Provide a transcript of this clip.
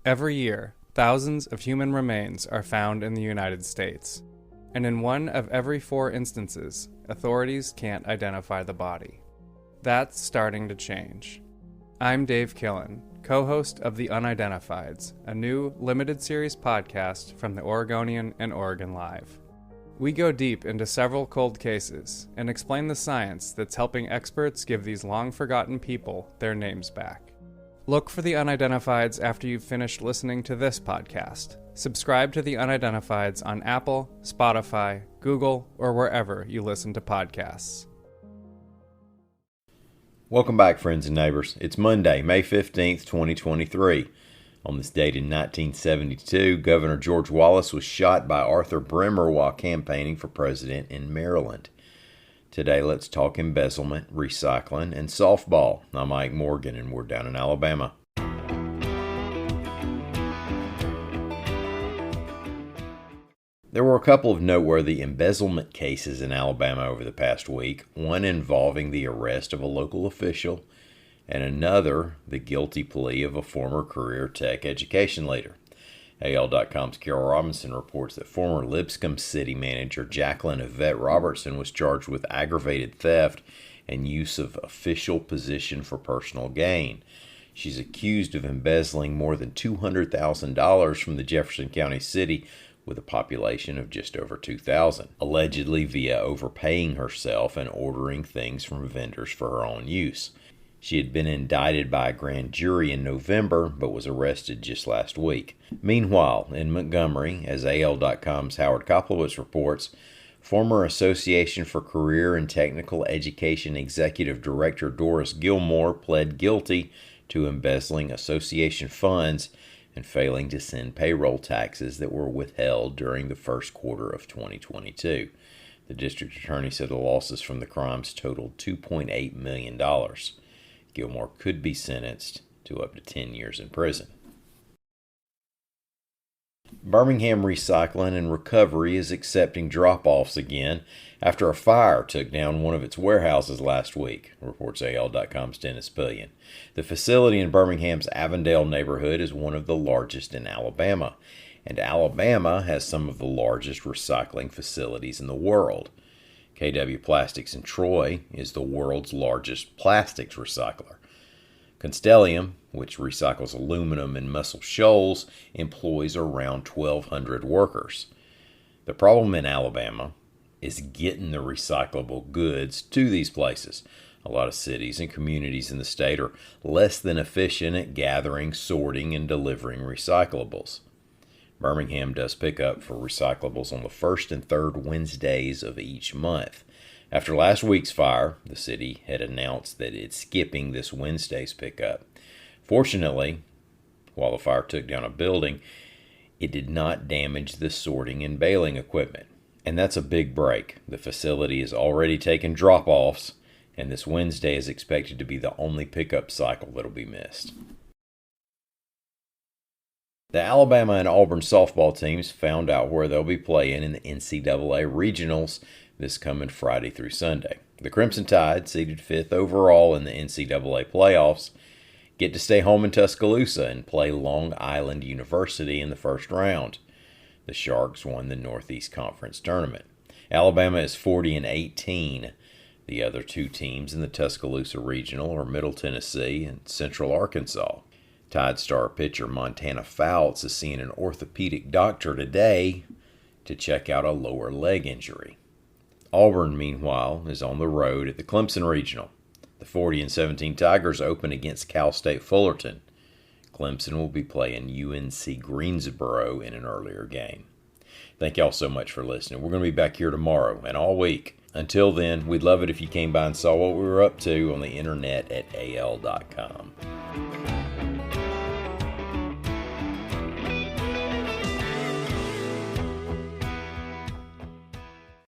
Every year, thousands of human remains are found in the United States, and in one of every 4 instances, authorities can't identify the body. That's starting to change. I'm Dave Killen, co-host of The Unidentifieds, a new limited series podcast from the Oregonian and Oregon Live. We go deep into several cold cases and explain the science that's helping experts give these long-forgotten people their names back. Look for The Unidentifieds after you've finished listening to this podcast. Subscribe to The Unidentifieds on Apple, Spotify, Google, or wherever you listen to podcasts. Welcome back, friends and neighbors. It's Monday, May 15th, 2023. On this date in 1972, Governor George Wallace was shot by Arthur Bremer while campaigning for president in Maryland. Today, let's talk embezzlement, recycling, and softball. I'm Mike Morgan, and we're down in Alabama. There were a couple of noteworthy embezzlement cases in Alabama over the past week, one involving the arrest of a local official, and another, the guilty plea of a former career tech education leader. AL.com's Carol Robinson reports that former Lipscomb City Manager Jacqueline Yvette Robertson was charged with aggravated theft and use of official position for personal gain. She's accused of embezzling more than $200,000 from the Jefferson County city with a population of just over 2,000, allegedly via overpaying herself and ordering things from vendors for her own use. She had been indicted by a grand jury in November, but was arrested just last week. Meanwhile, in Montgomery, as AL.com's Howard Koplowitz reports, former Association for Career and Technical Education Executive Director Doris Gilmore pled guilty to embezzling association funds and failing to send payroll taxes that were withheld during the first quarter of 2022. The district attorney said the losses from the crimes totaled $2.8 million. Gilmore could be sentenced to up to 10 years in prison. Birmingham Reycling and Recovery is accepting drop-offs again after a fire took down one of its warehouses last week, reports AL.com's Dennis Pillion. The facility in Birmingham's Avondale neighborhood is one of the largest in Alabama, and Alabama has some of the largest recycling facilities in the world. KW Plastics in Troy is the world's largest plastics recycler. Constellium, which recycles aluminum and Muscle Shoals, employs around 1,200 workers. The problem in Alabama is getting the recyclable goods to these places. A lot of cities and communities in the state are less than efficient at gathering, sorting, and delivering recyclables. Birmingham does pick up for recyclables on the first and third Wednesdays of each month. After last week's fire, the city had announced that it's skipping this Wednesday's pickup. Fortunately, while the fire took down a building, it did not damage the sorting and baling equipment. And that's a big break. The facility is already taking drop-offs, and this Wednesday is expected to be the only pickup cycle that'll be missed. The Alabama and Auburn softball teams found out where they'll be playing in the NCAA regionals this coming Friday through Sunday. The Crimson Tide, seeded 5th overall in the NCAA playoffs, get to stay home in Tuscaloosa and play Long Island University in the first round. The Sharks won the Northeast Conference tournament. Alabama is 40-18. The other 2 teams in the Tuscaloosa regional are Middle Tennessee and Central Arkansas. Tide star pitcher Montana Fouts is seeing an orthopedic doctor today to check out a lower leg injury. Auburn, meanwhile, is on the road at the Clemson Regional. The 40-17 Tigers open against Cal State Fullerton. Clemson will be playing UNC Greensboro in an earlier game. Thank y'all so much for listening. We're going to be back here tomorrow and all week. Until then, we'd love it if you came by and saw what we were up to on the internet at AL.com.